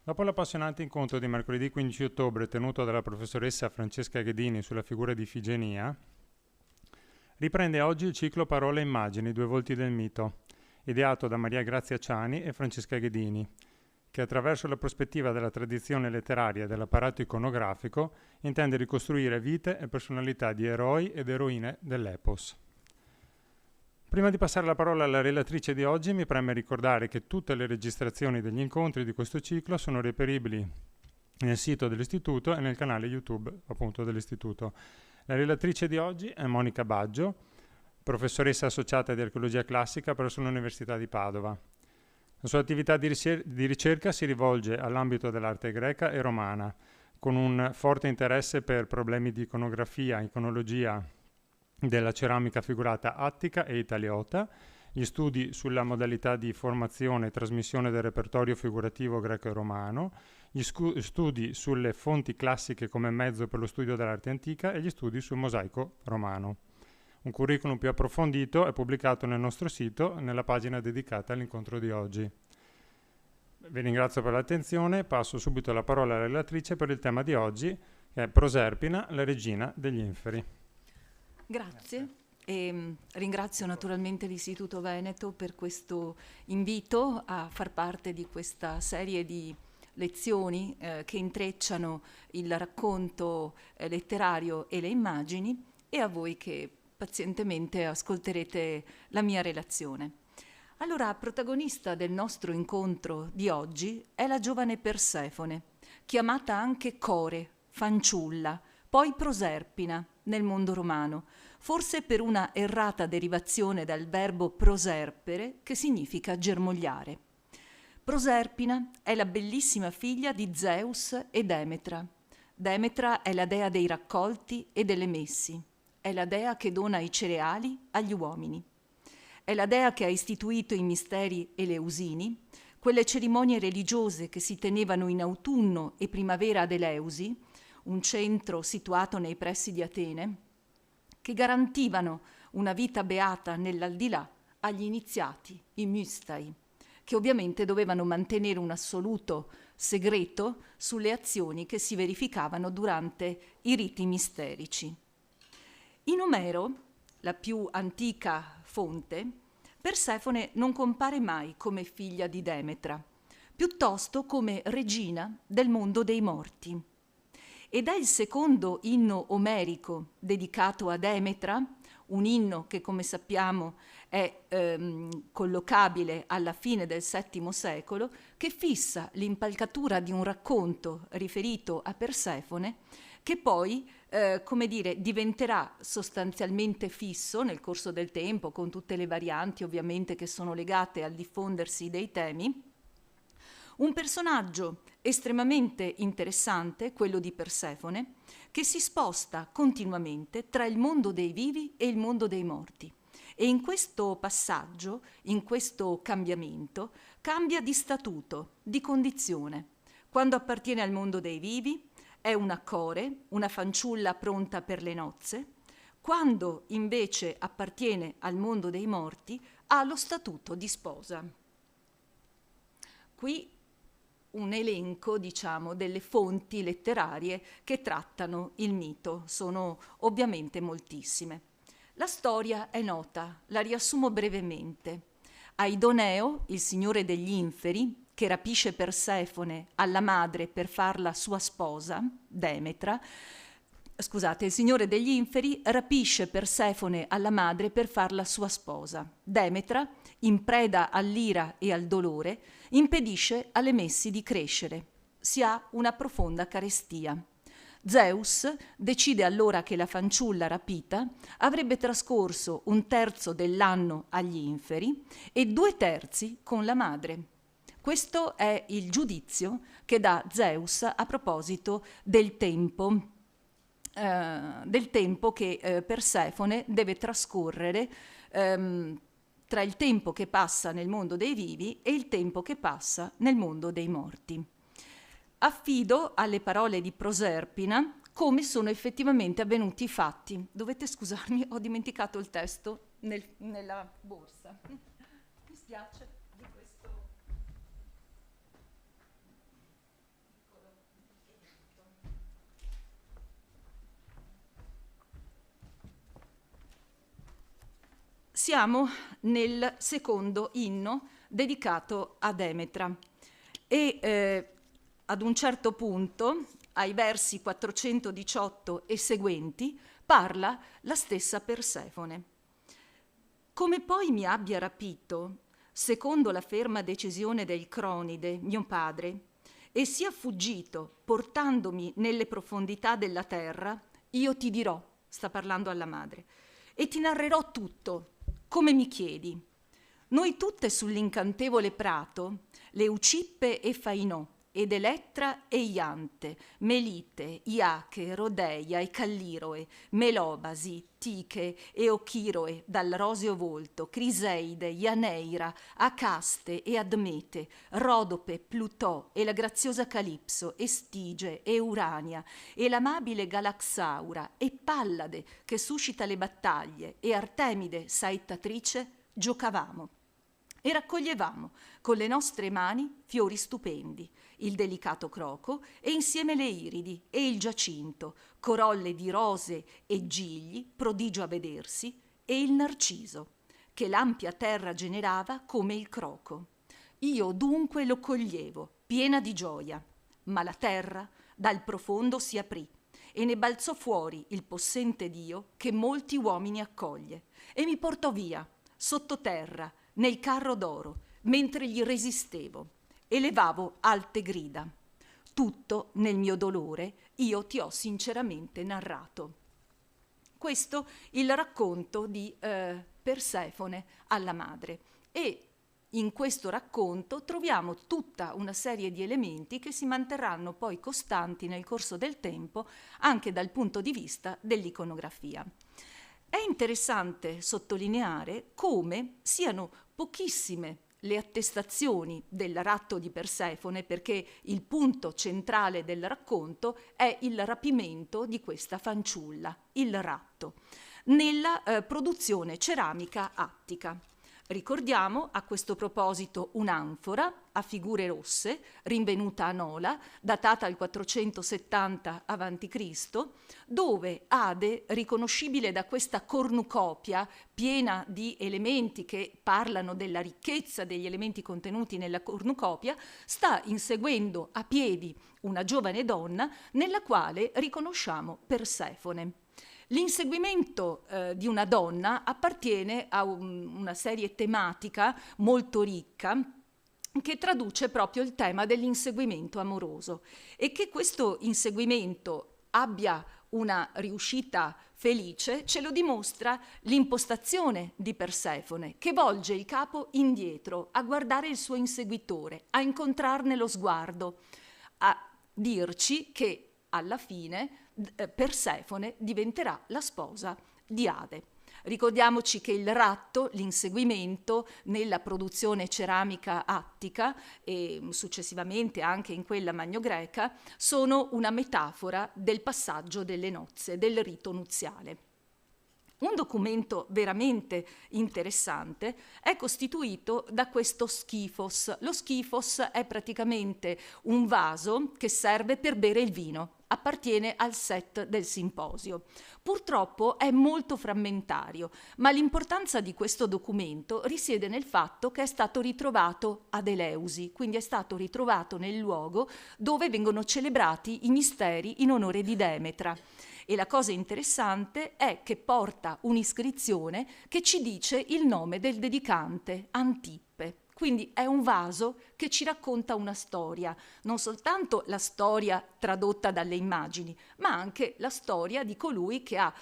Dopo l'appassionante incontro di mercoledì 15 ottobre tenuto dalla professoressa Francesca Ghedini sulla figura di Ifigenia, riprende oggi il ciclo Parole e immagini, due volti del mito, ideato da Maria Grazia Ciani e Francesca Ghedini, che attraverso la prospettiva della tradizione letteraria e dell'apparato iconografico intende ricostruire vite e personalità di eroi ed eroine dell'epos. Prima di passare la parola alla relatrice di oggi, mi preme ricordare che tutte le registrazioni degli incontri di questo ciclo sono reperibili nel sito dell'Istituto e nel canale YouTube, appunto, dell'Istituto. La relatrice di oggi è Monica Baggio, professoressa associata di archeologia classica presso l'Università di Padova. La sua attività di ricerca si rivolge all'ambito dell'arte greca e romana, con un forte interesse per problemi di iconografia, iconologia, della ceramica figurata attica e italiota, gli studi sulla modalità di formazione e trasmissione del repertorio figurativo greco e romano, gli studi sulle fonti classiche come mezzo per lo studio dell'arte antica e gli studi sul mosaico romano. Un curriculum più approfondito è pubblicato nel nostro sito, nella pagina dedicata all'incontro di oggi. Vi ringrazio per l'attenzione, passo subito la parola alla relatrice per il tema di oggi, che è Proserpina, la regina degli inferi. Grazie. E ringrazio naturalmente l'Istituto Veneto per questo invito a far parte di questa serie di lezioni che intrecciano il racconto letterario e le immagini, e a voi che pazientemente ascolterete la mia relazione. Allora, protagonista del nostro incontro di oggi è la giovane Persefone, chiamata anche Core, fanciulla, poi Proserpina nel mondo romano, forse per una errata derivazione dal verbo proserpere, che significa germogliare. Proserpina è la bellissima figlia di Zeus e Demetra. Demetra è la dea dei raccolti e delle messi, è la dea che dona i cereali agli uomini. È la dea che ha istituito i misteri eleusini, quelle cerimonie religiose che si tenevano in autunno e primavera ad Eleusi, un centro situato nei pressi di Atene, che garantivano una vita beata nell'aldilà agli iniziati, i mystai, che ovviamente dovevano mantenere un assoluto segreto sulle azioni che si verificavano durante i riti misterici. In Omero, la più antica fonte, Persefone non compare mai come figlia di Demetra, piuttosto come regina del mondo dei morti. Ed è il secondo inno omerico dedicato a Demetra, un inno che, come sappiamo, è collocabile alla fine del VII secolo, che fissa l'impalcatura di un racconto riferito a Persefone, che poi, diventerà sostanzialmente fisso nel corso del tempo, con tutte le varianti ovviamente che sono legate al diffondersi dei temi. Un personaggio estremamente interessante, quello di Persefone, che si sposta continuamente tra il mondo dei vivi e il mondo dei morti. E in questo passaggio, in questo cambiamento, cambia di statuto, di condizione. Quando appartiene al mondo dei vivi è una core, una fanciulla pronta per le nozze. Quando invece appartiene al mondo dei morti ha lo statuto di sposa. Qui un elenco, delle fonti letterarie che trattano il mito. Sono ovviamente moltissime. La storia è nota, la riassumo brevemente. Aidoneo, il signore degli inferi, che rapisce Persefone alla madre per farla sua sposa, Demetra, il signore degli inferi rapisce Persefone alla madre per farla sua sposa. Demetra, in preda all'ira e al dolore, impedisce alle messi di crescere. Si ha una profonda carestia. Zeus decide allora che la fanciulla rapita avrebbe trascorso 1/3 dell'anno agli inferi e 2/3 con la madre. Questo è il giudizio che dà Zeus a proposito del tempo che Persefone deve trascorrere tra il tempo che passa nel mondo dei vivi e il tempo che passa nel mondo dei morti. Affido alle parole di Proserpina come sono effettivamente avvenuti i fatti. Dovete scusarmi, ho dimenticato il testo nella borsa. Mi spiace di questo. siamo nel secondo inno dedicato a Demetra e ad un certo punto, ai versi 418 e seguenti, parla la stessa Persefone. Come poi mi abbia rapito, secondo la ferma decisione del Cronide, mio padre, e sia fuggito portandomi nelle profondità della terra, io ti dirò, sta parlando alla madre, e ti narrerò tutto, come mi chiedi. Noi tutte sull'incantevole prato, le Ucippe e Fainò, ed Elettra e Iante, Melite, Iache, Rodeia e Calliroe, Melobasi, Tiche e Ochiroe, dal roseo volto, Criseide, Ianeira, Acaste e Admete, Rodope, Plutò e la graziosa Calipso, Estige e Urania, e l'amabile Galaxaura, e Pallade, che suscita le battaglie, e Artemide, saettatrice, giocavamo. E raccoglievamo con le nostre mani fiori stupendi, il delicato croco e insieme le iridi e il giacinto, corolle di rose e gigli, prodigio a vedersi, e il narciso, che l'ampia terra generava come il croco. Io dunque lo coglievo, piena di gioia, ma la terra dal profondo si aprì e ne balzò fuori il possente Dio che molti uomini accoglie, e mi portò via, sottoterra, nel carro d'oro, mentre gli resistevo, e levavo alte grida. Tutto nel mio dolore io ti ho sinceramente narrato. Questo il racconto di Persefone alla madre, e in questo racconto troviamo tutta una serie di elementi che si manterranno poi costanti nel corso del tempo anche dal punto di vista dell'iconografia. È interessante sottolineare come siano pochissime le attestazioni del ratto di Persefone, perché il punto centrale del racconto è il rapimento di questa fanciulla, il ratto, nella produzione ceramica attica. Ricordiamo a questo proposito un'anfora a figure rosse, rinvenuta a Nola, datata al 470 a.C., dove Ade, riconoscibile da questa cornucopia piena di elementi che parlano della ricchezza degli elementi contenuti nella cornucopia, sta inseguendo a piedi una giovane donna nella quale riconosciamo Persefone. L'inseguimento di una donna appartiene a una serie tematica molto ricca che traduce proprio il tema dell'inseguimento amoroso, e che questo inseguimento abbia una riuscita felice ce lo dimostra l'impostazione di Persefone, che volge il capo indietro a guardare il suo inseguitore, a incontrarne lo sguardo, a dirci che alla fine Persefone diventerà la sposa di Ade. Ricordiamoci che il ratto, l'inseguimento nella produzione ceramica attica e successivamente anche in quella magnogreca sono una metafora del passaggio delle nozze, del rito nuziale. Un documento veramente interessante è costituito da questo schifos. Lo schifos è praticamente un vaso che serve per bere il vino, appartiene al set del simposio. Purtroppo è molto frammentario, ma l'importanza di questo documento risiede nel fatto che è stato ritrovato ad Eleusi, quindi è stato ritrovato nel luogo dove vengono celebrati i misteri in onore di Demetra. E la cosa interessante è che porta un'iscrizione che ci dice il nome del dedicante, Antippe. Quindi è un vaso che ci racconta una storia, non soltanto la storia tradotta dalle immagini, ma anche la storia di colui che ha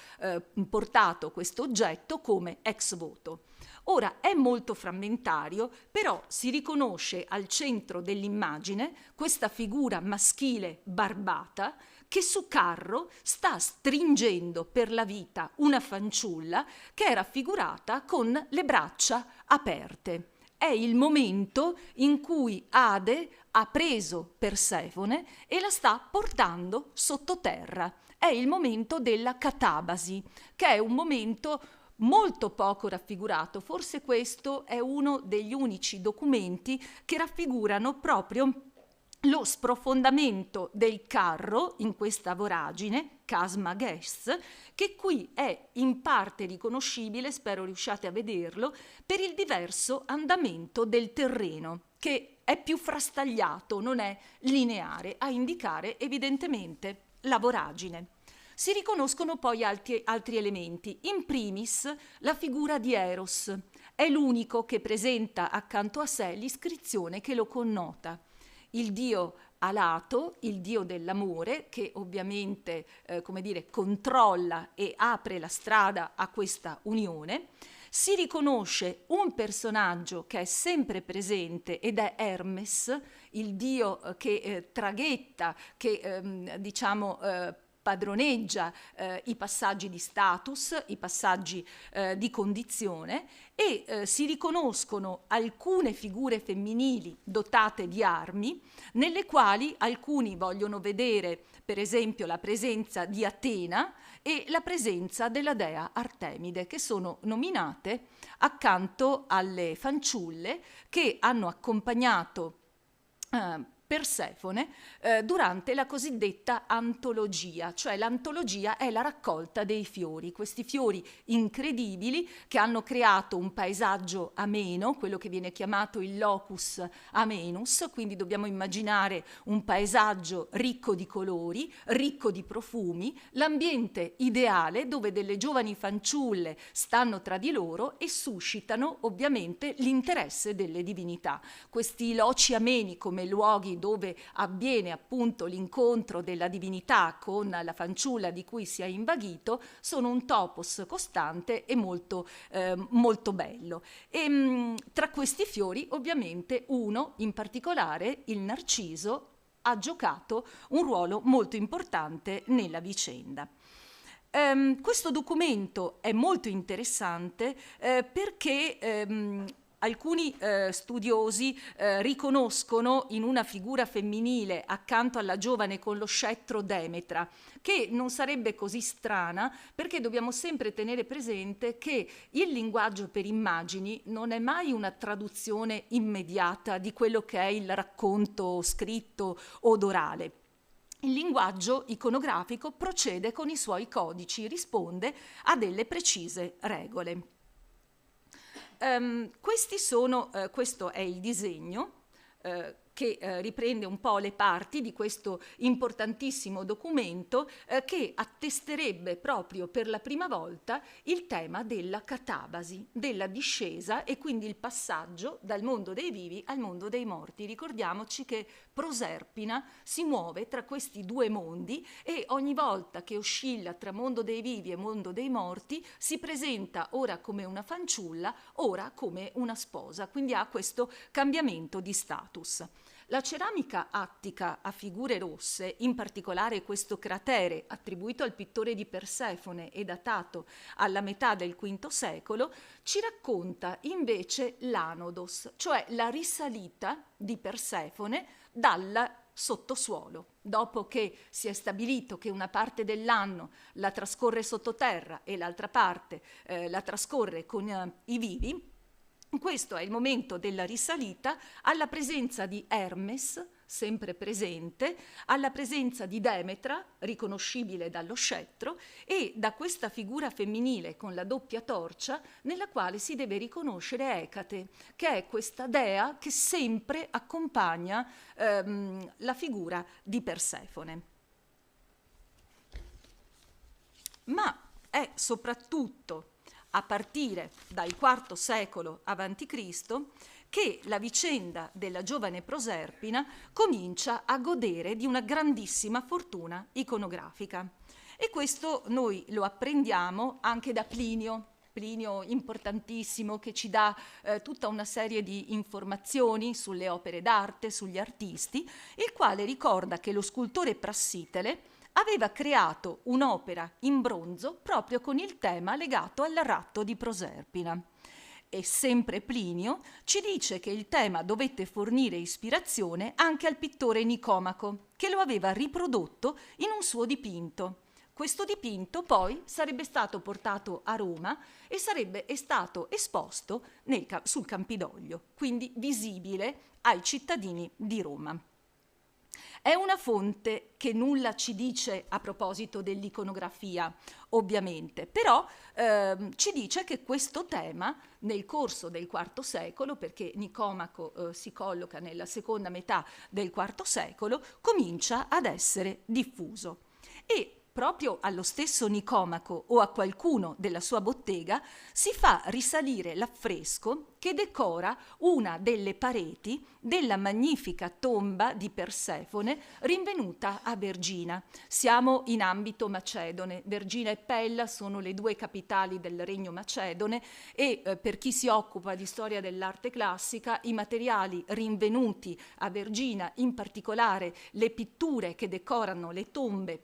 portato questo oggetto come ex voto. Ora è molto frammentario, però si riconosce al centro dell'immagine questa figura maschile barbata che su carro sta stringendo per la vita una fanciulla che è raffigurata con le braccia aperte. È il momento in cui Ade ha preso Persefone e la sta portando sottoterra. È il momento della catabasi, che è un momento molto poco raffigurato. Forse questo è uno degli unici documenti che raffigurano proprio lo sprofondamento del carro in questa voragine, Chasma Gas, che qui è in parte riconoscibile, spero riusciate a vederlo, per il diverso andamento del terreno, che è più frastagliato, non è lineare, a indicare evidentemente la voragine. Si riconoscono poi altri elementi, in primis la figura di Eros, è l'unico che presenta accanto a sé l'iscrizione che lo connota. Il dio Alato, il dio dell'amore, che ovviamente controlla e apre la strada a questa unione. Si riconosce un personaggio che è sempre presente ed è Hermes, il dio che traghetta, che padroneggia i passaggi di status, i passaggi di condizione, e si riconoscono alcune figure femminili dotate di armi, nelle quali alcuni vogliono vedere per esempio la presenza di Atena e la presenza della dea Artemide, che sono nominate accanto alle fanciulle che hanno accompagnato Persefone durante la cosiddetta antologia, cioè l'antologia è la raccolta dei fiori, questi fiori incredibili che hanno creato un paesaggio ameno, quello che viene chiamato il locus amenus, quindi dobbiamo immaginare un paesaggio ricco di colori, ricco di profumi, l'ambiente ideale dove delle giovani fanciulle stanno tra di loro e suscitano ovviamente l'interesse delle divinità. Questi loci ameni come luoghi dove avviene appunto l'incontro della divinità con la fanciulla di cui si è invaghito sono un topos costante e molto bello. E tra questi fiori ovviamente uno in particolare, il narciso, ha giocato un ruolo molto importante nella vicenda. Questo documento è molto interessante perché alcuni studiosi riconoscono in una figura femminile accanto alla giovane con lo scettro Demetra, che non sarebbe così strana perché dobbiamo sempre tenere presente che il linguaggio per immagini non è mai una traduzione immediata di quello che è il racconto scritto o orale. Il linguaggio iconografico procede con i suoi codici, risponde a delle precise regole. Questo è il disegno che riprende un po' le parti di questo importantissimo documento che attesterebbe proprio per la prima volta il tema della catabasi, della discesa e quindi il passaggio dal mondo dei vivi al mondo dei morti. Ricordiamoci che Proserpina si muove tra questi due mondi e ogni volta che oscilla tra mondo dei vivi e mondo dei morti si presenta ora come una fanciulla, ora come una sposa, quindi ha questo cambiamento di status. La ceramica attica a figure rosse, in particolare questo cratere attribuito al pittore di Persefone e datato alla metà del V secolo, ci racconta invece l'anodos, cioè la risalita di Persefone dal sottosuolo. Dopo che si è stabilito che una parte dell'anno la trascorre sottoterra e l'altra parte la trascorre con i vivi, questo è il momento della risalita alla presenza di Hermes, sempre presente, alla presenza di Demetra, riconoscibile dallo scettro, e da questa figura femminile con la doppia torcia nella quale si deve riconoscere Ecate, che è questa dea che sempre accompagna la figura di Persefone. Ma è soprattutto a partire dal IV secolo a.C., che la vicenda della giovane Proserpina comincia a godere di una grandissima fortuna iconografica. E questo noi lo apprendiamo anche da Plinio importantissimo, che ci dà tutta una serie di informazioni sulle opere d'arte, sugli artisti, il quale ricorda che lo scultore Prassitele aveva creato un'opera in bronzo proprio con il tema legato al ratto di Proserpina. E sempre Plinio ci dice che il tema dovette fornire ispirazione anche al pittore Nicomaco, che lo aveva riprodotto in un suo dipinto. Questo dipinto poi sarebbe stato portato a Roma e sarebbe stato esposto sul Campidoglio, quindi visibile ai cittadini di Roma. È una fonte che nulla ci dice a proposito dell'iconografia, ovviamente, però ci dice che questo tema nel corso del IV secolo, perché Nicomaco si colloca nella seconda metà del IV secolo, comincia ad essere diffuso. E proprio allo stesso Nicomaco o a qualcuno della sua bottega si fa risalire l'affresco che decora una delle pareti della magnifica tomba di Persefone rinvenuta a Vergina. Siamo in ambito macedone. Vergina e Pella sono le due capitali del regno macedone e per chi si occupa di storia dell'arte classica, i materiali rinvenuti a Vergina, in particolare le pitture che decorano le tombe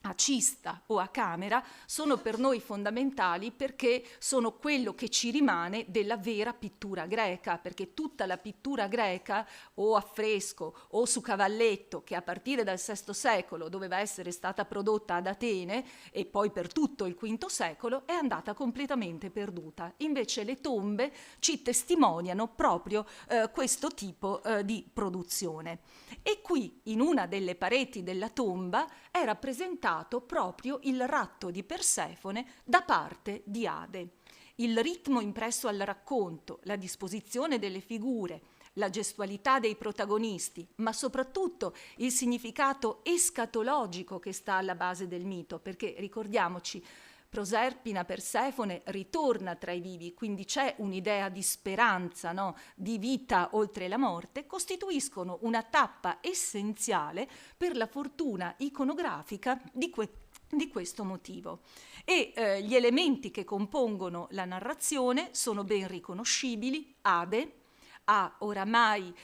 a cista o a camera, sono per noi fondamentali perché sono quello che ci rimane della vera pittura greca, perché tutta la pittura greca o a fresco o su cavalletto, che a partire dal VI secolo doveva essere stata prodotta ad Atene e poi per tutto il V secolo, è andata completamente perduta. Invece le tombe ci testimoniano proprio questo tipo di produzione. E qui, in una delle pareti della tomba, è rappresentato proprio il ratto di Persefone da parte di Ade. Il ritmo impresso al racconto, la disposizione delle figure, la gestualità dei protagonisti, ma soprattutto il significato escatologico che sta alla base del mito, perché ricordiamoci, Proserpina, Persefone, ritorna tra i vivi, quindi c'è un'idea di speranza, no? Di vita oltre la morte, costituiscono una tappa essenziale per la fortuna iconografica di questo motivo. E gli elementi che compongono la narrazione sono ben riconoscibili. Ade ha oramai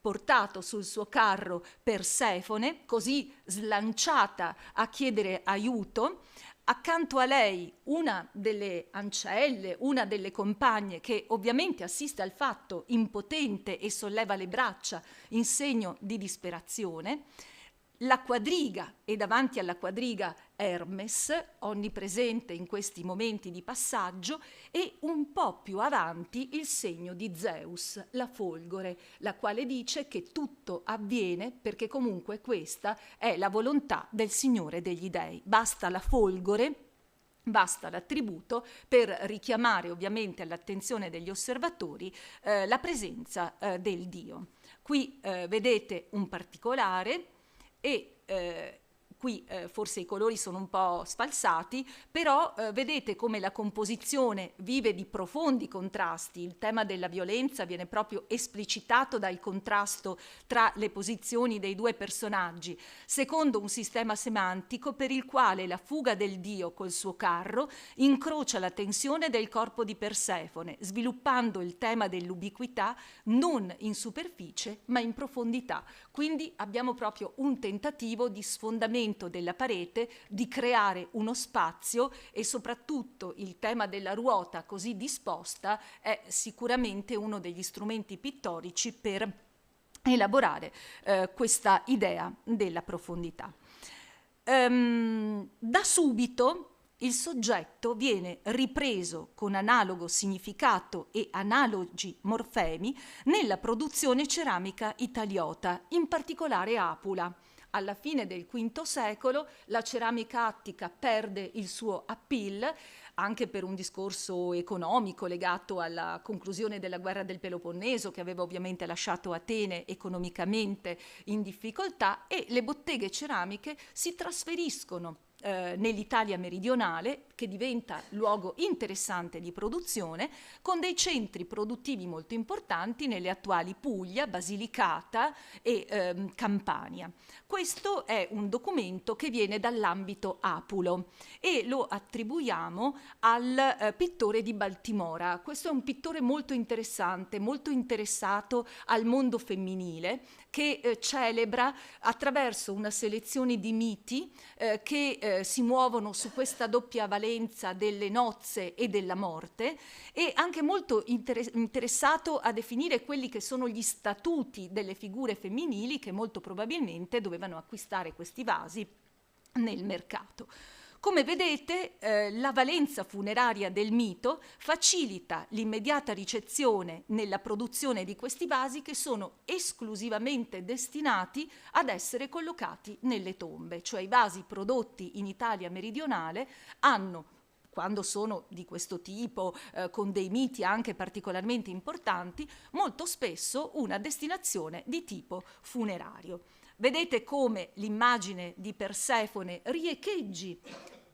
portato sul suo carro Persefone, così slanciata a chiedere aiuto. Accanto a lei una delle ancelle, una delle compagne che ovviamente assiste al fatto impotente e solleva le braccia in segno di disperazione. La quadriga e davanti alla quadriga Hermes, onnipresente in questi momenti di passaggio, e un po' più avanti il segno di Zeus, la Folgore, la quale dice che tutto avviene perché comunque questa è la volontà del Signore degli Dei. Basta la Folgore, basta l'attributo per richiamare ovviamente all'attenzione degli osservatori la presenza del Dio. Qui vedete un particolare e qui forse i colori sono un po' sfalsati, però vedete come la composizione vive di profondi contrasti. Il tema della violenza viene proprio esplicitato dal contrasto tra le posizioni dei due personaggi, secondo un sistema semantico per il quale la fuga del dio col suo carro incrocia la tensione del corpo di Persefone, sviluppando il tema dell'ubiquità non in superficie ma in profondità. Quindi abbiamo proprio un tentativo di sfondamento della parete, di creare uno spazio, e soprattutto il tema della ruota così disposta è sicuramente uno degli strumenti pittorici per elaborare questa idea della profondità. Da subito il soggetto viene ripreso con analogo significato e analogi morfemi nella produzione ceramica italiota, in particolare Apula. Alla fine del V secolo la ceramica attica perde il suo appeal, anche per un discorso economico legato alla conclusione della guerra del Peloponneso, che aveva ovviamente lasciato Atene economicamente in difficoltà, e le botteghe ceramiche si trasferiscono nell'Italia meridionale, che diventa luogo interessante di produzione, con dei centri produttivi molto importanti nelle attuali Puglia, Basilicata e Campania. Questo è un documento che viene dall'ambito apulo e lo attribuiamo al pittore di Baltimora. Questo è un pittore molto interessante, molto interessato al mondo femminile, che celebra attraverso una selezione di miti che si muovono su questa doppia valenza delle nozze e della morte, e anche molto interessato a definire quelli che sono gli statuti delle figure femminili che molto probabilmente dovevano acquistare questi vasi nel mercato. Come vedete, la valenza funeraria del mito facilita l'immediata ricezione nella produzione di questi vasi che sono esclusivamente destinati ad essere collocati nelle tombe, cioè i vasi prodotti in Italia meridionale hanno, quando sono di questo tipo, con dei miti anche particolarmente importanti, molto spesso una destinazione di tipo funerario. Vedete come l'immagine di Persefone riecheggi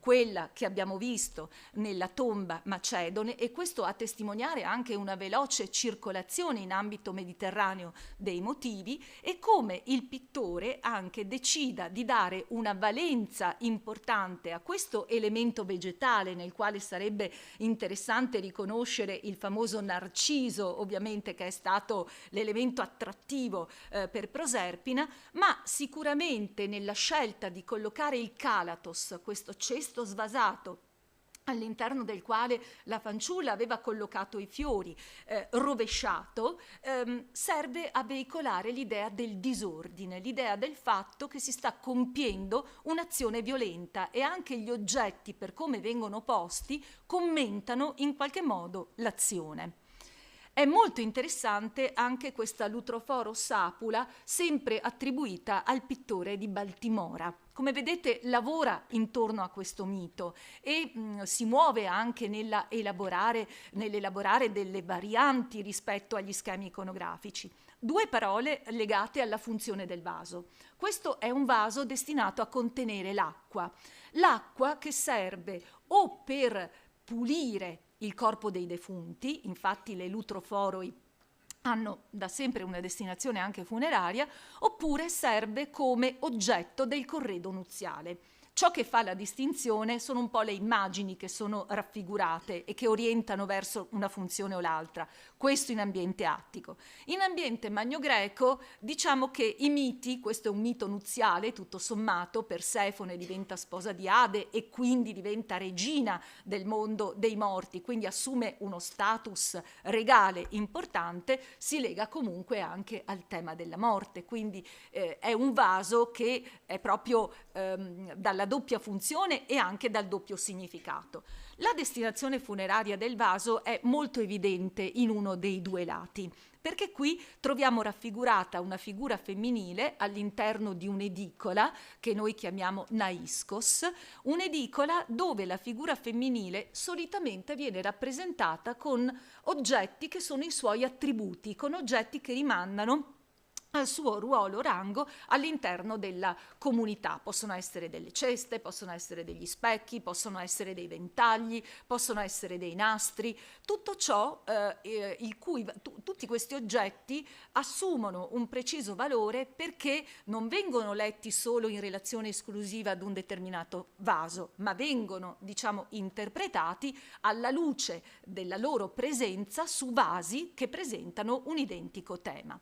quella che abbiamo visto nella tomba macedone, e questo a testimoniare anche una veloce circolazione in ambito mediterraneo dei motivi, e come il pittore anche decida di dare una valenza importante a questo elemento vegetale, nel quale sarebbe interessante riconoscere il famoso narciso, ovviamente, che è stato l'elemento attrattivo per Proserpina, ma sicuramente nella scelta di collocare il calatos, questo cesto svasato all'interno del quale la fanciulla aveva collocato i fiori, rovesciato, serve a veicolare l'idea del disordine, l'idea del fatto che si sta compiendo un'azione violenta, e anche gli oggetti, per come vengono posti, commentano in qualche modo l'azione. È molto interessante anche questa Lutroforo Sapula, sempre attribuita al pittore di Baltimora. Come vedete, lavora intorno a questo mito e si muove anche nell'elaborare delle varianti rispetto agli schemi iconografici. Due parole legate alla funzione del vaso. Questo è un vaso destinato a contenere l'acqua che serve o per pulire il corpo dei defunti, infatti le lutroforoi hanno da sempre una destinazione anche funeraria, oppure serve come oggetto del corredo nuziale. Ciò che fa la distinzione sono un po' le immagini che sono raffigurate e che orientano verso una funzione o l'altra, questo in ambiente attico. In ambiente magno-greco diciamo che i miti, questo è un mito nuziale tutto sommato, Persefone diventa sposa di Ade e quindi diventa regina del mondo dei morti, quindi assume uno status regale importante, si lega comunque anche al tema della morte, quindi è un vaso che è proprio dalla doppia funzione e anche dal doppio significato. La destinazione funeraria del vaso è molto evidente in uno dei due lati, perché qui troviamo raffigurata una figura femminile all'interno di un'edicola che noi chiamiamo naiskos, un'edicola dove la figura femminile solitamente viene rappresentata con oggetti che sono i suoi attributi, con oggetti che rimandano al suo ruolo, rango all'interno della comunità. Possono essere delle ceste, possono essere degli specchi, possono essere dei ventagli, possono essere dei nastri, tutto ciò tutti questi oggetti assumono un preciso valore perché non vengono letti solo in relazione esclusiva ad un determinato vaso, ma vengono, interpretati alla luce della loro presenza su vasi che presentano un identico tema.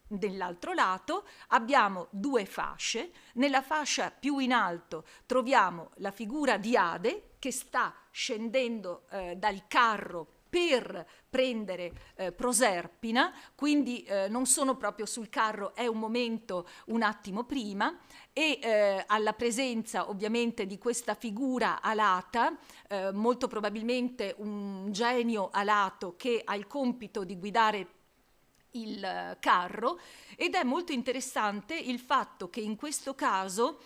Dall'altro lato abbiamo due fasce. Nella fascia più in alto troviamo la figura di Ade che sta scendendo dal carro per prendere Proserpina, quindi non sono proprio sul carro, è un momento un attimo prima, e alla presenza ovviamente di questa figura alata, molto probabilmente un genio alato che ha il compito di guidare il carro, ed è molto interessante il fatto che in questo caso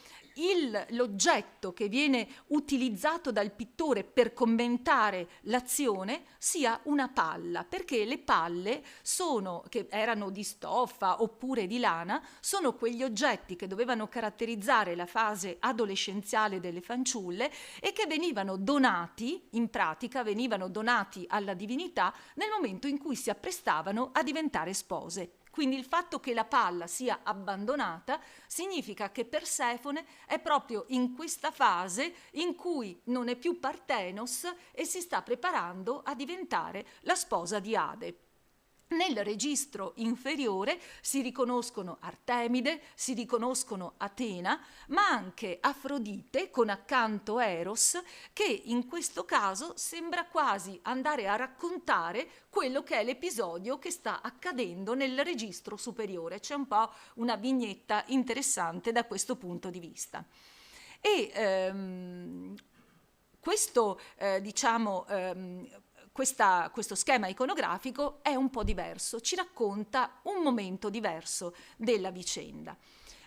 l'oggetto che viene utilizzato dal pittore per commentare l'azione sia una palla, perché le palle che erano di stoffa oppure di lana, sono quegli oggetti che dovevano caratterizzare la fase adolescenziale delle fanciulle e che venivano donati, in pratica venivano donati alla divinità nel momento in cui si apprestavano a diventare spose. Quindi il fatto che la palla sia abbandonata significa che Persefone è proprio in questa fase in cui non è più Partenos e si sta preparando a diventare la sposa di Ade. Nel registro inferiore si riconoscono Artemide, si riconoscono Atena, ma anche Afrodite con accanto Eros, che in questo caso sembra quasi andare a raccontare quello che è l'episodio che sta accadendo nel registro superiore. C'è un po' una vignetta interessante da questo punto di vista. E questo questo schema iconografico è un po' diverso, ci racconta un momento diverso della vicenda.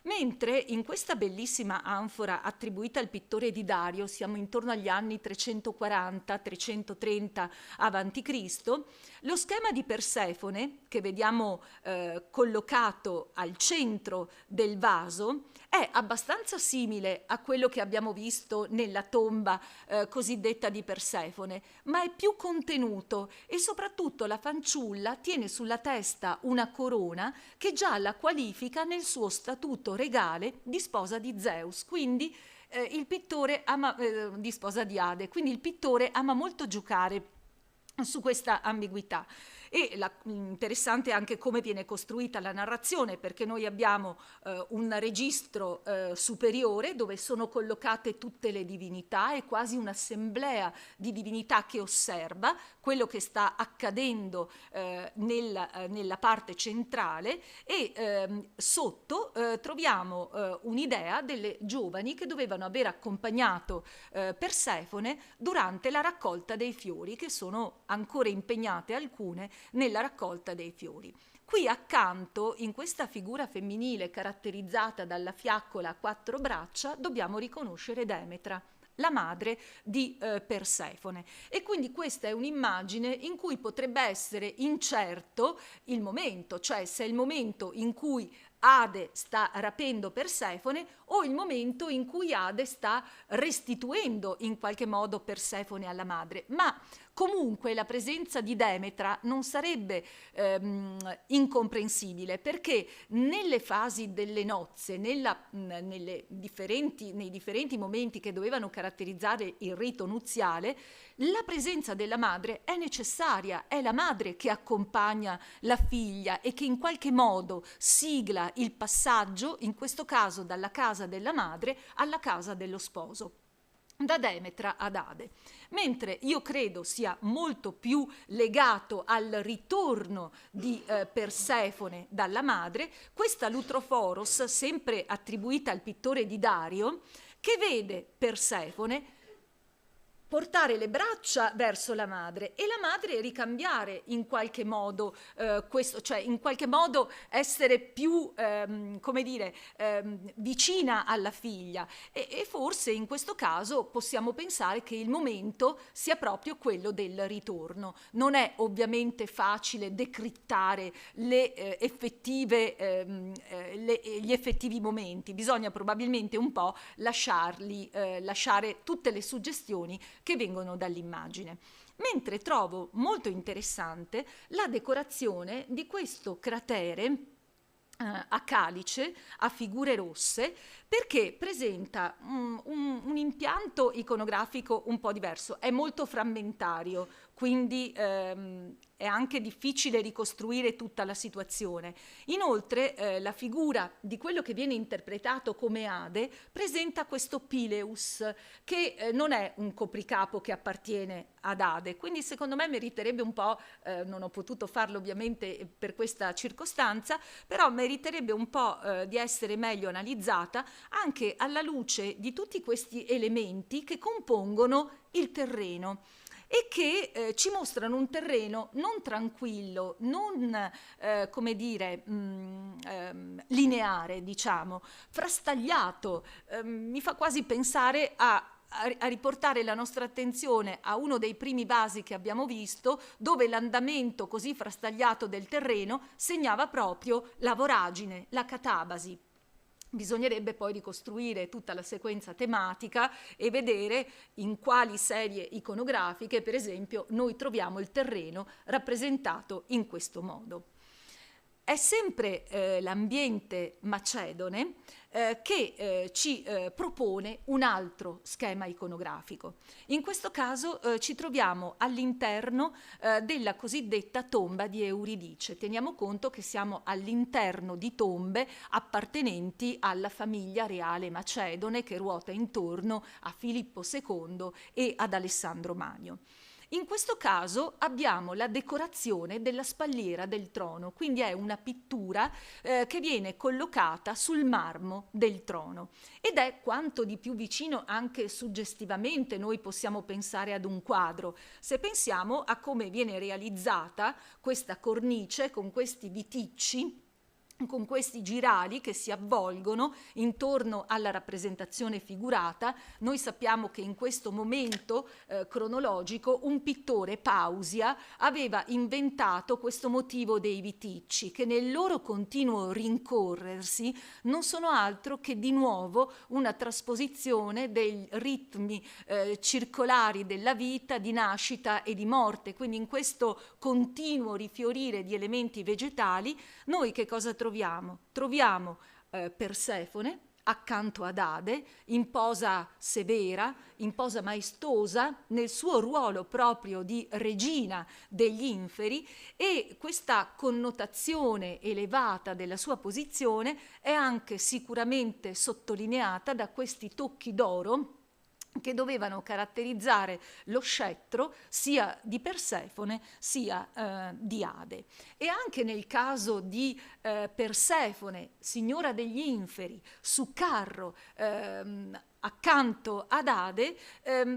Mentre in questa bellissima anfora attribuita al pittore di Dario, siamo intorno agli anni 340-330 a.C., lo schema di Persefone, che vediamo collocato al centro del vaso, è abbastanza simile a quello che abbiamo visto nella tomba cosiddetta di Persefone, ma è più contenuto e soprattutto la fanciulla tiene sulla testa una corona che già la qualifica nel suo statuto regale di sposa di Zeus, quindi il pittore ama, di sposa di Ade, quindi il pittore ama molto giocare su questa ambiguità. E interessante anche come viene costruita la narrazione, perché noi abbiamo un registro superiore dove sono collocate tutte le divinità e quasi un'assemblea di divinità che osserva quello che sta accadendo nella parte centrale, e sotto troviamo un'idea delle giovani che dovevano aver accompagnato Persefone durante la raccolta dei fiori, che sono ancora impegnate alcune nella raccolta dei fiori. Qui accanto, in questa figura femminile caratterizzata dalla fiaccola a 4 braccia, dobbiamo riconoscere Demetra, la madre di Persefone. E quindi questa è un'immagine in cui potrebbe essere incerto il momento, cioè se è il momento in cui Ade sta rapendo Persefone o il momento in cui Ade sta restituendo in qualche modo Persefone alla madre, ma comunque la presenza di Demetra non sarebbe incomprensibile, perché nelle fasi delle nozze, nei differenti momenti che dovevano caratterizzare il rito nuziale, la presenza della madre è necessaria, è la madre che accompagna la figlia e che in qualche modo sigla il passaggio, in questo caso dalla casa della madre alla casa dello sposo, da Demetra ad Ade. Mentre io credo sia molto più legato al ritorno di Persefone dalla madre, questa Lutroforos, sempre attribuita al pittore di Dario, che vede Persefone portare le braccia verso la madre e la madre ricambiare in qualche modo questo, cioè in qualche modo essere più, vicina alla figlia, e forse in questo caso possiamo pensare che il momento sia proprio quello del ritorno. Non è ovviamente facile decrittare gli effettivi momenti, bisogna probabilmente un po' lasciare tutte le suggestioni che vengono dall'immagine. Mentre trovo molto interessante la decorazione di questo cratere a calice a figure rosse, perché presenta un impianto iconografico un po' diverso, è molto frammentario, quindi è anche difficile ricostruire tutta la situazione. Inoltre la figura di quello che viene interpretato come Ade presenta questo Pileus, che non è un copricapo che appartiene ad Ade, quindi secondo me meriterebbe un po', non ho potuto farlo ovviamente per questa circostanza, però meriterebbe un po' di essere meglio analizzata anche alla luce di tutti questi elementi che compongono il terreno e che ci mostrano un terreno non tranquillo, non lineare, diciamo, frastagliato. Mi fa quasi pensare a riportare la nostra attenzione a uno dei primi vasi che abbiamo visto, dove l'andamento così frastagliato del terreno segnava proprio la voragine, la catabasi. Bisognerebbe poi ricostruire tutta la sequenza tematica e vedere in quali serie iconografiche, per esempio, noi troviamo il terreno rappresentato in questo modo. È sempre l'ambiente macedone che ci propone un altro schema iconografico. In questo caso ci troviamo all'interno della cosiddetta tomba di Euridice. Teniamo conto che siamo all'interno di tombe appartenenti alla famiglia reale macedone che ruota intorno a Filippo II e ad Alessandro Magno. In questo caso abbiamo la decorazione della spalliera del trono, quindi è una pittura che viene collocata sul marmo del trono ed è quanto di più vicino anche suggestivamente noi possiamo pensare ad un quadro, se pensiamo a come viene realizzata questa cornice con questi viticci, con questi girali che si avvolgono intorno alla rappresentazione figurata. Noi sappiamo che in questo momento cronologico un pittore, Pausia, aveva inventato questo motivo dei viticci, che nel loro continuo rincorrersi non sono altro che di nuovo una trasposizione dei ritmi circolari della vita, di nascita e di morte. Quindi in questo continuo rifiorire di elementi vegetali noi che cosa troviamo? Troviamo Persefone accanto ad Ade, in posa severa, in posa maestosa, nel suo ruolo proprio di regina degli inferi, e questa connotazione elevata della sua posizione è anche sicuramente sottolineata da questi tocchi d'oro che dovevano caratterizzare lo scettro sia di Persefone sia di Ade. E anche nel caso di Persefone, signora degli inferi, su carro accanto ad Ade,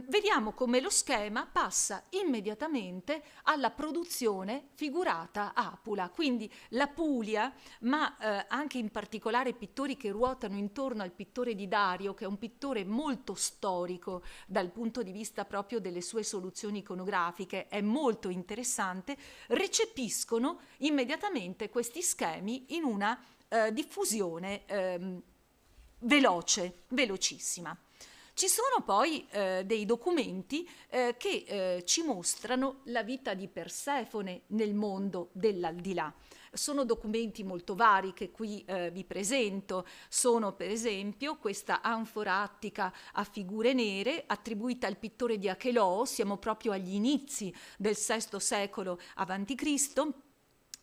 vediamo come lo schema passa immediatamente alla produzione figurata Apula, quindi la Puglia, ma anche in particolare pittori che ruotano intorno al pittore di Dario, che è un pittore molto storico dal punto di vista proprio delle sue soluzioni iconografiche, è molto interessante, recepiscono immediatamente questi schemi in una diffusione velocissima. Ci sono poi dei documenti che ci mostrano la vita di Persefone nel mondo dell'aldilà. Sono documenti molto vari che qui vi presento. Sono per esempio questa anfora attica a figure nere attribuita al pittore di Acheloo, siamo proprio agli inizi del VI secolo a.C.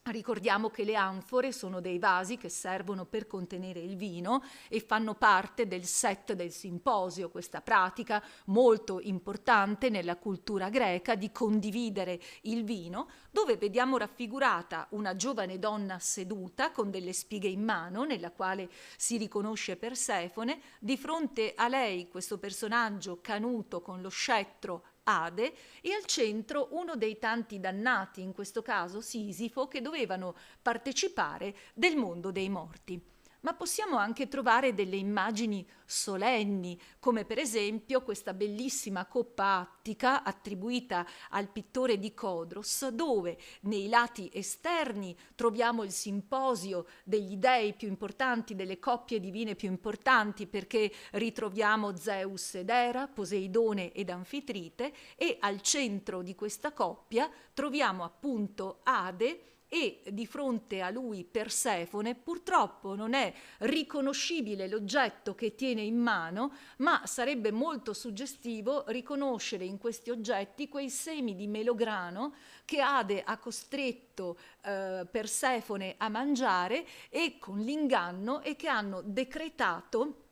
Ricordiamo che le anfore sono dei vasi che servono per contenere il vino e fanno parte del set del simposio, questa pratica molto importante nella cultura greca di condividere il vino, dove vediamo raffigurata una giovane donna seduta con delle spighe in mano, nella quale si riconosce Persefone, di fronte a lei questo personaggio canuto con lo scettro Ade, e al centro uno dei tanti dannati, in questo caso Sisifo, che dovevano partecipare del mondo dei morti. Ma possiamo anche trovare delle immagini solenni, come per esempio questa bellissima coppa attica attribuita al pittore di Codros, dove nei lati esterni troviamo il simposio degli dei più importanti, delle coppie divine più importanti, perché ritroviamo Zeus ed Era, Poseidone ed Anfitrite, e al centro di questa coppia troviamo appunto Ade, e di fronte a lui Persefone. Purtroppo non è riconoscibile l'oggetto che tiene in mano, ma sarebbe molto suggestivo riconoscere in questi oggetti quei semi di melograno che Ade ha costretto Persefone a mangiare, e con l'inganno, e che hanno decretato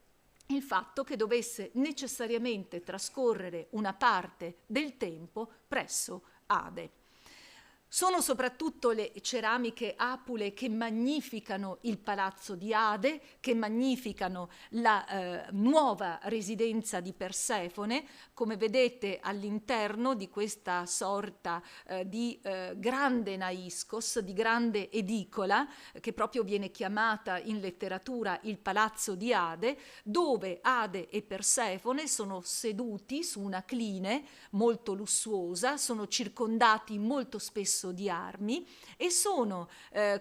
il fatto che dovesse necessariamente trascorrere una parte del tempo presso Ade. Sono soprattutto le ceramiche apule che magnificano il palazzo di Ade, che magnificano la nuova residenza di Persefone. Come vedete, all'interno di questa sorta di grande naiscos, di grande edicola, che proprio viene chiamata in letteratura il palazzo di Ade, dove Ade e Persefone sono seduti su una cline molto lussuosa, sono circondati molto spesso di armi, e sono,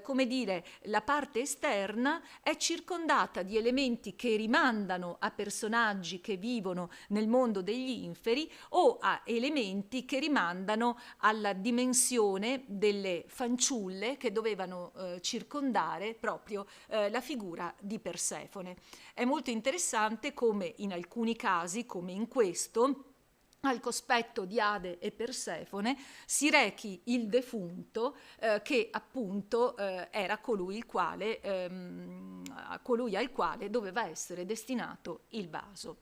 come dire, la parte esterna è circondata di elementi che rimandano a personaggi che vivono nel mondo degli inferi, o a elementi che rimandano alla dimensione delle fanciulle che dovevano circondare proprio la figura di Persefone. È molto interessante come in alcuni casi, come in questo, al cospetto di Ade e Persefone si rechi il defunto che appunto era colui al quale doveva essere destinato il vaso.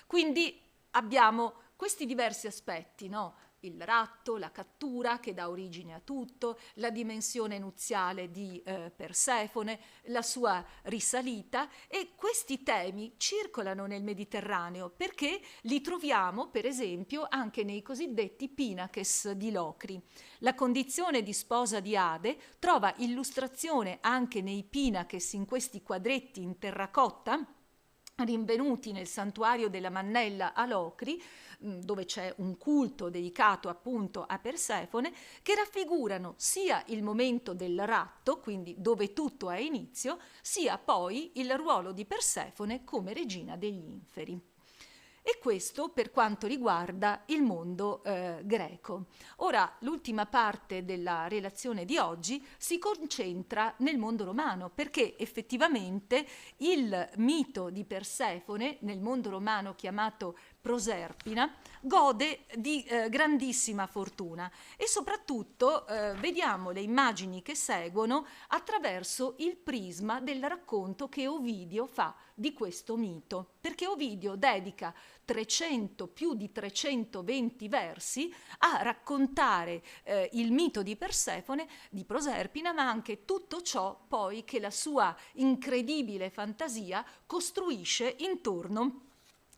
Quindi abbiamo questi diversi aspetti, no? il ratto, la cattura che dà origine a tutto, la dimensione nuziale di Persefone, la sua risalita, e questi temi circolano nel Mediterraneo perché li troviamo per esempio anche nei cosiddetti Pinaches di Locri. La condizione di sposa di Ade trova illustrazione anche nei Pinaches, in questi quadretti in terracotta rinvenuti nel santuario della Mannella a Locri, dove c'è un culto dedicato appunto a Persefone, che raffigurano sia il momento del ratto, quindi dove tutto ha inizio, sia poi il ruolo di Persefone come regina degli inferi. E questo per quanto riguarda il mondo greco. Ora, l'ultima parte della relazione di oggi si concentra nel mondo romano, perché effettivamente il mito di Persefone, nel mondo romano chiamato Proserpina, gode di grandissima fortuna e soprattutto vediamo le immagini che seguono attraverso il prisma del racconto che Ovidio fa di questo mito, perché Ovidio dedica più di 320 versi a raccontare il mito di Persefone, di Proserpina, ma anche tutto ciò poi che la sua incredibile fantasia costruisce intorno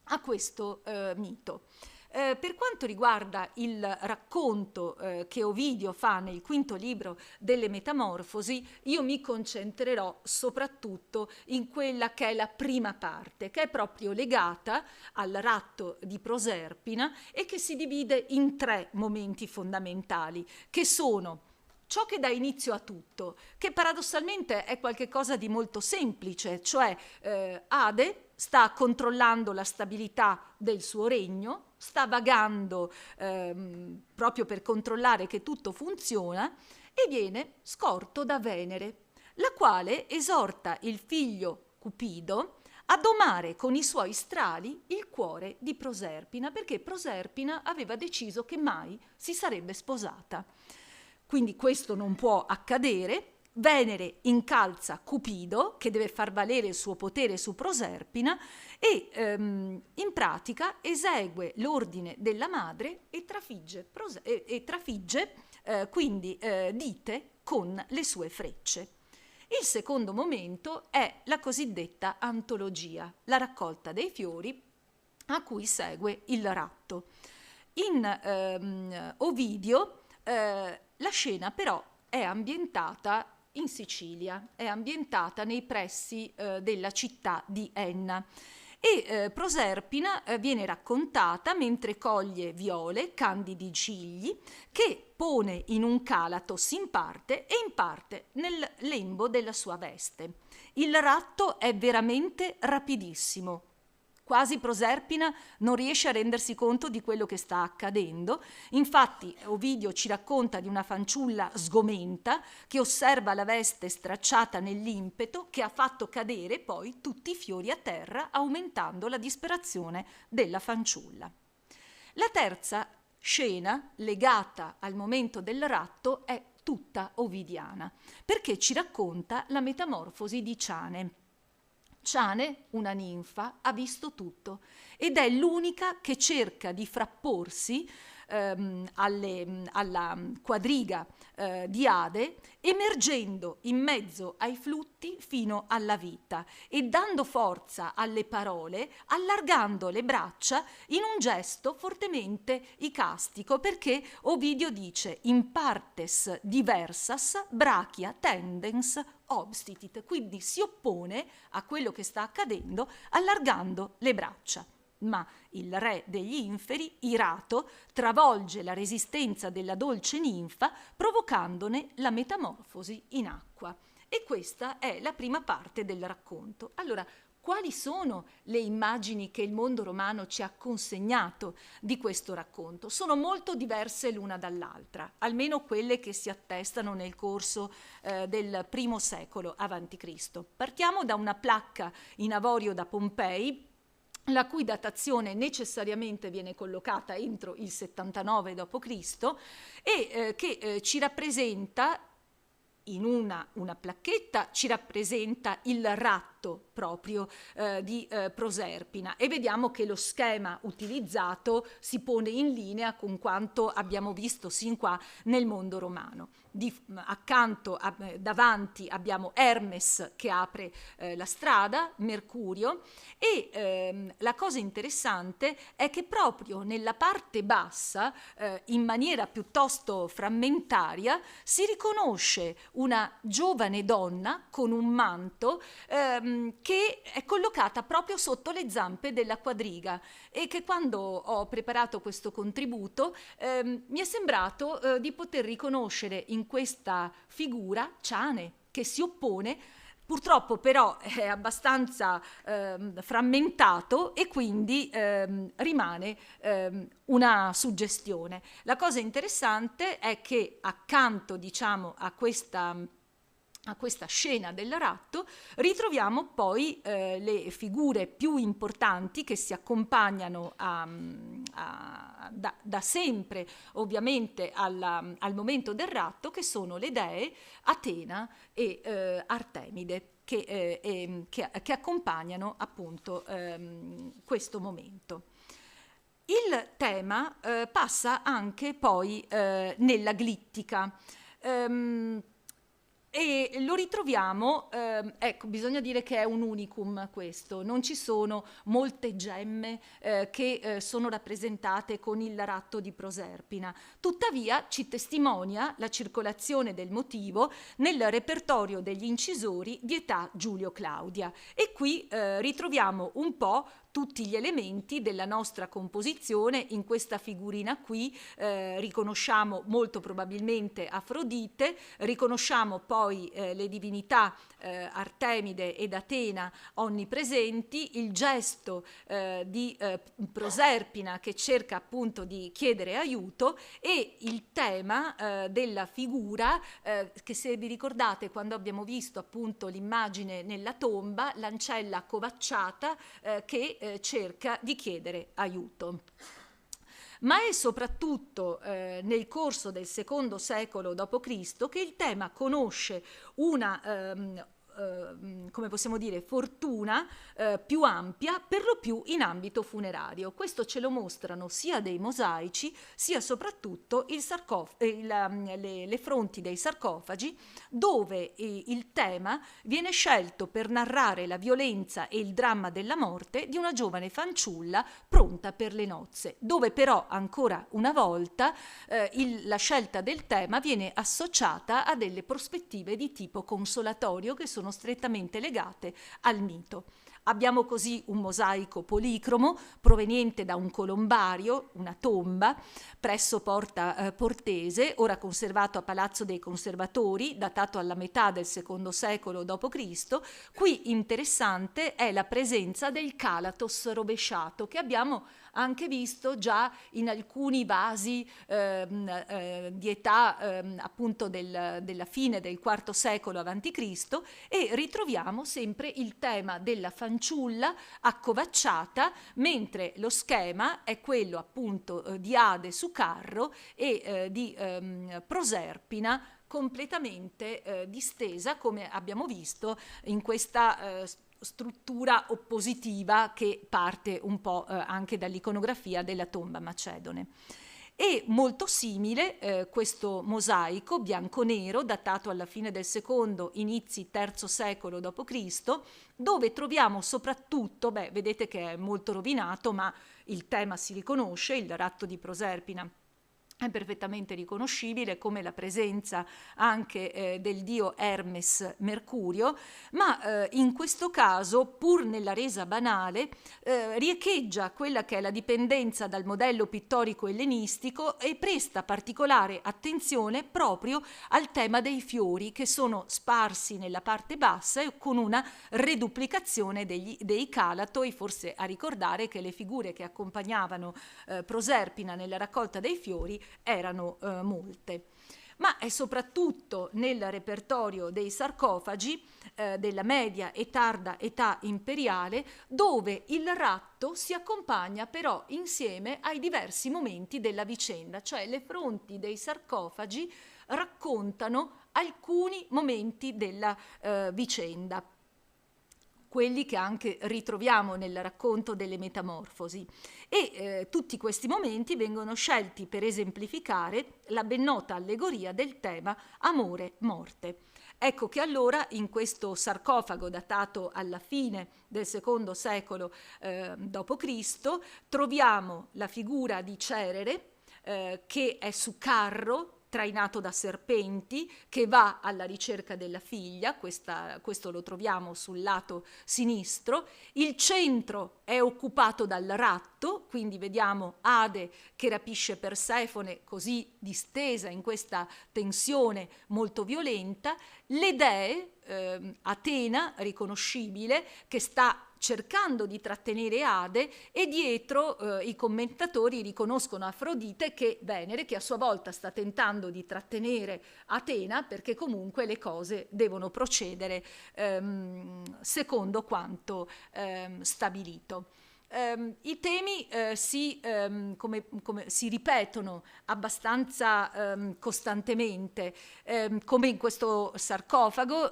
a questo mito. Per quanto riguarda il racconto che Ovidio fa nel quinto libro delle Metamorfosi, io mi concentrerò soprattutto in quella che è la prima parte, che è proprio legata al ratto di Proserpina e che si divide in 3 momenti fondamentali, che sono ciò che dà inizio a tutto, che paradossalmente è qualcosa di molto semplice, cioè Ade sta controllando la stabilità del suo regno, sta vagando proprio per controllare che tutto funziona e viene scorto da Venere, la quale esorta il figlio Cupido a domare con i suoi strali il cuore di Proserpina, perché Proserpina aveva deciso che mai si sarebbe sposata. Quindi questo non può accadere. Venere incalza Cupido, che deve far valere il suo potere su Proserpina, e in pratica esegue l'ordine della madre e trafigge Dite con le sue frecce. Il secondo momento è la cosiddetta antologia, la raccolta dei fiori a cui segue il ratto. In Ovidio la scena però è ambientata in Sicilia, è ambientata nei pressi della città di Enna e Proserpina viene raccontata mentre coglie viole, candidi cigli, che pone in un calatos in parte e in parte nel lembo della sua veste. Il ratto è veramente rapidissimo. Quasi Proserpina non riesce a rendersi conto di quello che sta accadendo. Infatti Ovidio ci racconta di una fanciulla sgomenta che osserva la veste stracciata nell'impeto che ha fatto cadere poi tutti i fiori a terra, aumentando la disperazione della fanciulla. La terza scena legata al momento del ratto è tutta ovidiana, perché ci racconta la metamorfosi di Ciane. Ciane, una ninfa, ha visto tutto ed è l'unica che cerca di frapporsi alla quadriga di Ade, emergendo in mezzo ai flutti fino alla vita e dando forza alle parole, allargando le braccia in un gesto fortemente icastico, perché Ovidio dice in partes diversas brachia tendens obstitit, quindi si oppone a quello che sta accadendo allargando le braccia. Ma il re degli inferi, irato, travolge la resistenza della dolce ninfa, provocandone la metamorfosi in acqua. E questa è la prima parte del racconto. Allora, quali sono le immagini che il mondo romano ci ha consegnato di questo racconto? Sono molto diverse l'una dall'altra, almeno quelle che si attestano nel corso del I secolo a.C. Partiamo da una placca in avorio da Pompei, la cui datazione necessariamente viene collocata entro il 79 d.C. e che ci rappresenta, in una placchetta, ci rappresenta il ratto ratto proprio di Proserpina, e vediamo che lo schema utilizzato si pone in linea con quanto abbiamo visto sin qua nel mondo romano. Davanti abbiamo Hermes che apre la strada, Mercurio, e la cosa interessante è che proprio nella parte bassa, in maniera piuttosto frammentaria, si riconosce una giovane donna con un manto che è collocata proprio sotto le zampe della quadriga, e che quando ho preparato questo contributo mi è sembrato di poter riconoscere in questa figura Ciane, che si oppone. Purtroppo però è abbastanza frammentato, e quindi rimane una suggestione. La cosa interessante è che accanto, diciamo, a questa scena del ratto ritroviamo poi le figure più importanti che si accompagnano da sempre ovviamente al momento del ratto, che sono le dee Atena e Artemide, che accompagnano appunto questo momento. Il tema passa anche poi nella glittica. E lo ritroviamo, ecco, bisogna dire che è un unicum questo, non ci sono molte gemme che sono rappresentate con il ratto di Proserpina, tuttavia ci testimonia la circolazione del motivo nel repertorio degli incisori di età Giulio Claudia, e qui ritroviamo un po' tutti gli elementi della nostra composizione. In questa figurina qui riconosciamo molto probabilmente Afrodite, riconosciamo poi le divinità Artemide ed Atena onnipresenti, il gesto di Proserpina che cerca appunto di chiedere aiuto, e il tema della figura che, se vi ricordate, quando abbiamo visto appunto l'immagine nella tomba, l'ancella accovacciata che cerca di chiedere aiuto. Ma è soprattutto nel corso del secondo secolo d.C. che il tema conosce una come possiamo dire, fortuna più ampia, per lo più in ambito funerario. Questo ce lo mostrano sia dei mosaici, sia soprattutto le fronti dei sarcofagi, dove il tema viene scelto per narrare la violenza e il dramma della morte di una giovane fanciulla pronta per le nozze, dove però ancora una volta la scelta del tema viene associata a delle prospettive di tipo consolatorio che sono strettamente legate al mito. Abbiamo così un mosaico policromo proveniente da un colombario, una tomba, presso Porta Portese, ora conservato a Palazzo dei Conservatori, datato alla metà del secondo secolo d.C. Qui interessante è la presenza del calatos rovesciato, che abbiamo anche visto già in alcuni vasi di età appunto della fine del IV secolo a.C., e ritroviamo sempre il tema della fanciulla accovacciata, mentre lo schema è quello appunto di Ade su carro e di Proserpina completamente distesa, come abbiamo visto in questa struttura oppositiva che parte un po' anche dall'iconografia della tomba macedone. E molto simile questo mosaico bianco-nero datato alla fine del secondo, inizi terzo secolo d.C., dove troviamo soprattutto, vedete che è molto rovinato, ma il tema si riconosce, il ratto di Proserpina è perfettamente riconoscibile, come la presenza anche del dio Hermes Mercurio, ma in questo caso, pur nella resa banale, riecheggia quella che è la dipendenza dal modello pittorico ellenistico e presta particolare attenzione proprio al tema dei fiori, che sono sparsi nella parte bassa e con una reduplicazione dei calatoi, forse a ricordare che le figure che accompagnavano Proserpina nella raccolta dei fiori erano molte. Ma è soprattutto nel repertorio dei sarcofagi della media e tarda età imperiale dove il ratto si accompagna però insieme ai diversi momenti della vicenda, cioè le fronti dei sarcofagi raccontano alcuni momenti della vicenda. quelli che anche ritroviamo nel racconto delle Metamorfosi. E tutti questi momenti vengono scelti per esemplificare la ben nota allegoria del tema amore-morte. Ecco che allora in questo sarcofago datato alla fine del secondo secolo d.C. troviamo la figura di Cerere che è su carro, trainato da serpenti, che va alla ricerca della figlia. Questo lo troviamo sul lato sinistro. Il centro è occupato dal ratto, quindi vediamo Ade che rapisce Persefone così distesa in questa tensione molto violenta. Le dee, Atena riconoscibile, che sta cercando di trattenere Ade, e dietro i commentatori riconoscono Afrodite, Venere, che a sua volta sta tentando di trattenere Atena, perché comunque le cose devono procedere secondo quanto stabilito. I temi si ripetono abbastanza costantemente, come in questo sarcofago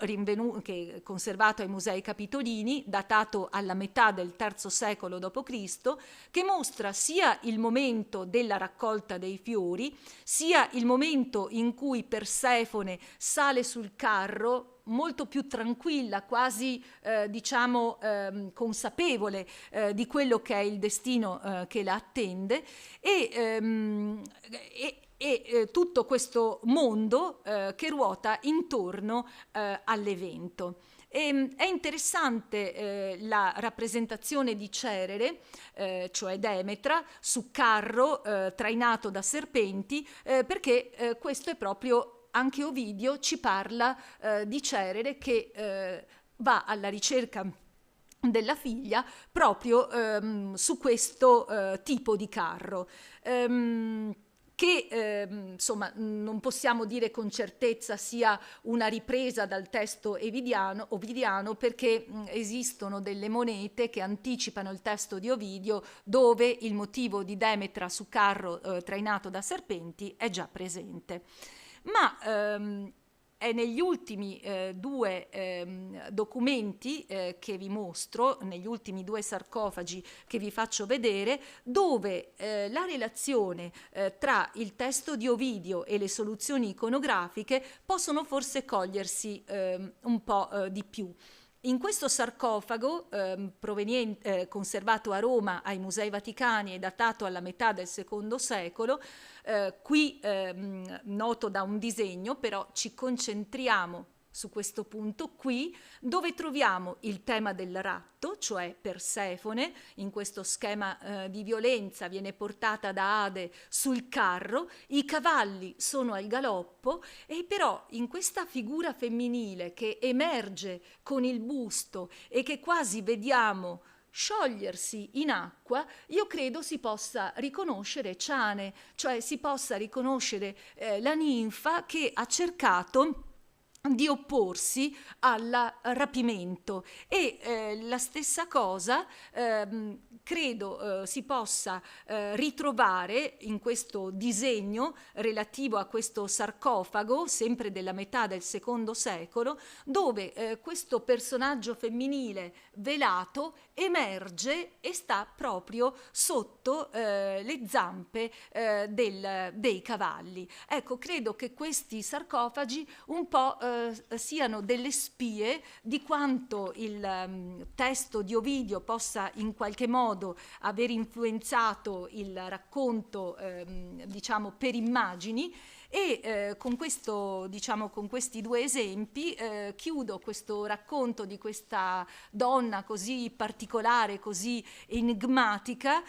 che è conservato ai Musei Capitolini, datato alla metà del III secolo d.C., che mostra sia il momento della raccolta dei fiori, sia il momento in cui Persefone sale sul carro molto più tranquilla, quasi consapevole di quello che è il destino che la attende, e tutto questo mondo che ruota intorno all'evento. È interessante la rappresentazione di Cerere, cioè Demetra, su carro trainato da serpenti, perché questo è proprio, anche Ovidio ci parla di Cerere che va alla ricerca della figlia proprio su questo tipo di carro. Che insomma non possiamo dire con certezza sia una ripresa dal testo ovidiano, perché esistono delle monete che anticipano il testo di Ovidio, dove il motivo di Demetra su carro trainato da serpenti è già presente. Ma è negli ultimi due documenti che vi mostro, negli ultimi due sarcofagi che vi faccio vedere, dove la relazione tra il testo di Ovidio e le soluzioni iconografiche possono forse cogliersi un po' di più. In questo sarcofago, conservato a Roma ai Musei Vaticani e datato alla metà del secondo secolo, qui noto da un disegno, però ci concentriamo su questo punto qui, dove troviamo il tema del ratto, cioè Persefone, in questo schema di violenza viene portata da Ade sul carro, i cavalli sono al galoppo, e però in questa figura femminile che emerge con il busto e che quasi vediamo sciogliersi in acqua, io credo si possa riconoscere Ciane, cioè si possa riconoscere la ninfa che ha cercato di opporsi al rapimento, e la stessa cosa credo si possa ritrovare in questo disegno relativo a questo sarcofago, sempre della metà del secondo secolo, dove questo personaggio femminile velato emerge e sta proprio sotto le zampe dei cavalli. Ecco, credo che questi sarcofagi un po' siano delle spie di quanto il testo di Ovidio possa in qualche modo aver influenzato il racconto, diciamo, per immagini. E con questi due esempi chiudo questo racconto di questa donna così particolare, così enigmatica,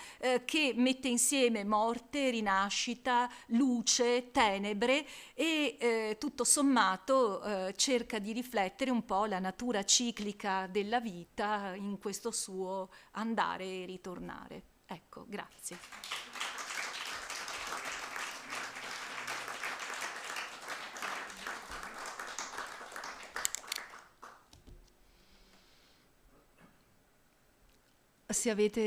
che mette insieme morte, rinascita, luce, tenebre, e tutto sommato cerca di riflettere un po' la natura ciclica della vita in questo suo andare e ritornare. Ecco, grazie. Se avete